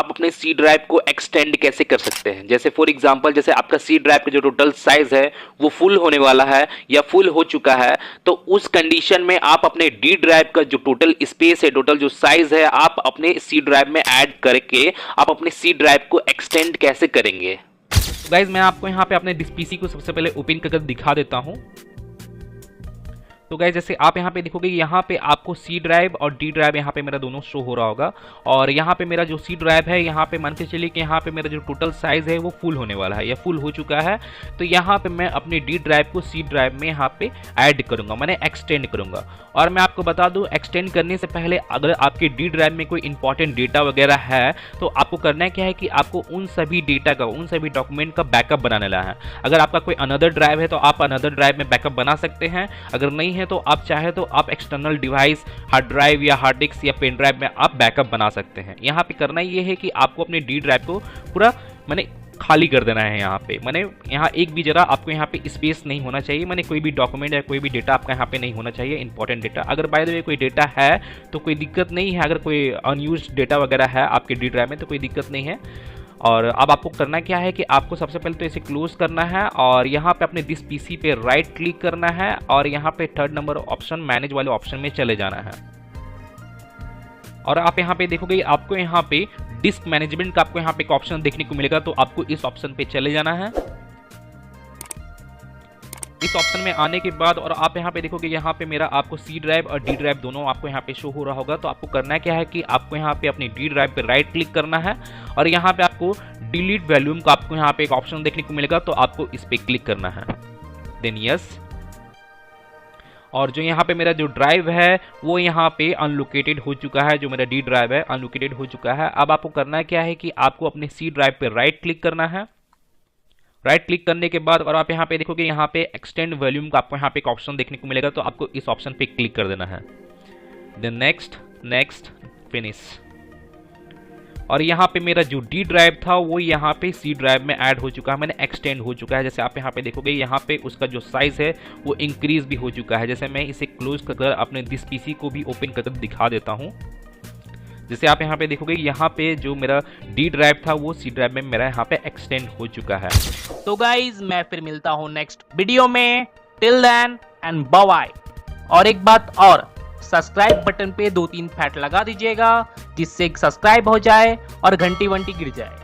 आप अपने C drive को एक्सटेंड कैसे कर सकते हैं। जैसे फॉर एग्जांपल, जैसे आपका सी ड्राइव का जो टोटल साइज है वो फुल होने वाला है या फुल हो चुका है, तो उस कंडीशन में आप अपने डी ड्राइव का जो टोटल स्पेस है, टोटल जो साइज है, आप अपने सी ड्राइव में ऐड करके आप अपने सी ड्राइव को एक्सटेंड कैसे करेंगे। गाइज मैं आपको यहाँ पे अपने पीसी को सबसे पहले ओपन करके दिखा देता हूँ। तो गाइस जैसे आप यहाँ पे देखोगे, यहाँ पे आपको सी ड्राइव और डी ड्राइव यहाँ पे मेरा दोनों शो हो रहा होगा। और यहाँ पे मेरा जो सी ड्राइव है, यहाँ पे मान के चलिए कि यहाँ पे मेरा जो टोटल साइज है वो फुल होने वाला है या फुल हो चुका है। तो यहाँ पे मैं अपने डी ड्राइव को सी ड्राइव में यहाँ पे ऐड करूँगा, मैंने एक्सटेंड करूँगा। और मैं आपको बता दूँ, एक्सटेंड करने से पहले अगर आपके डी ड्राइव में कोई इंपॉर्टेंट डेटा वगैरह है तो आपको करना क्या है कि आपको उन सभी डेटा का, उन सभी डॉक्यूमेंट का बैकअप बनाना है। अगर आपका कोई अनदर ड्राइव है तो आप अनदर ड्राइव में बैकअप बना सकते हैं, अगर नहीं है तो आप चाहे तो आप एक्सटर्नल डिवाइस, हार्ड ड्राइव या हार्ड डिस्क या पेन ड्राइव में आप बैकअप बना सकते हैं। यहाँ पे करना ये है कि आपको अपने डी ड्राइव को पूरा मैंने खाली कर देना है। यहाँ पे मैंने यहाँ एक भी जरा आपको यहाँ पे स्पेस नहीं होना चाहिए, मैंने कोई भी डॉक्यूमेंट या कोई भी डेटा आपका यहाँ पे नहीं होना चाहिए, इंपॉर्टेंट डेटा। अगर बाय द वे कोई डेटा है तो कोई दिक्कत नहीं है, अगर कोई अनयूज्ड डेटा वगैरह है आपके डी ड्राइव में तो कोई दिक्कत नहीं है। और अब आपको करना क्या है कि आपको सबसे पहले तो इसे क्लोज करना है और यहाँ पे अपने दिस पीसी पे राइट क्लिक करना है और यहाँ पे थर्ड नंबर ऑप्शन मैनेज वाले ऑप्शन में चले जाना है। और आप यहाँ पे देखोगे आपको यहाँ पे डिस्क मैनेजमेंट का आपको यहाँ पे एक ऑप्शन देखने को मिलेगा, तो आपको इस ऑप्शन पे चले जाना है। इस ऑप्शन में आने के बाद और आप यहाँ पे देखोगे, यहाँ पे मेरा आपको सी ड्राइव और डी ड्राइव दोनों आपको यहाँ पे शो हो रहा होगा। तो आपको करना क्या है कि आपको यहाँ पे अपनी डी ड्राइव पे राइट क्लिक करना है और यहाँ पे आपको डिलीट वॉल्यूम का आपको यहाँ पे एक ऑप्शन देखने को मिलेगा, तो आपको इस पे क्लिक करना है, देन यस। और जो यहाँ पे मेरा जो ड्राइव है वो यहाँ पे अनलोकेटेड हो चुका है, जो मेरा डी ड्राइव है अनलोकेटेड हो चुका है। अब आपको करना क्या है कि आपको अपने सी ड्राइव पे राइट क्लिक करना है। राइट क्लिक करने के बाद और आप यहाँ पे देखोगे, यहाँ पे एक्सटेंड वॉल्यूम का आपको यहाँ पे एक ऑप्शन देखने को मिलेगा, तो आपको इस ऑप्शन पे क्लिक कर देना है, देन नेक्स्ट, नेक्स्ट, फिनिश। और यहाँ पे मेरा जो डी ड्राइव था वो यहाँ पे सी ड्राइव में ऐड हो चुका है, मैंने एक्सटेंड हो चुका है। जैसे आप यहाँ पे देखोगे, यहाँ पे उसका जो साइज है वो इंक्रीज भी हो चुका है। जैसे मैं इसे क्लोज कर अपने दिस पीसी को भी ओपन करके दिखा देता हूँ। जैसे आप यहाँ पे देखोगे, यहाँ पे जो मेरा डी ड्राइव था वो सी ड्राइव में मेरा यहाँ पे एक्सटेंड हो चुका है। तो गाइज मैं फिर मिलता हूँ नेक्स्ट वीडियो में, till then and bye bye. और एक बात और, सब्सक्राइब बटन पे 2-3 फैट लगा दीजिएगा जिससे सब्सक्राइब हो जाए और घंटी वंटी गिर जाए।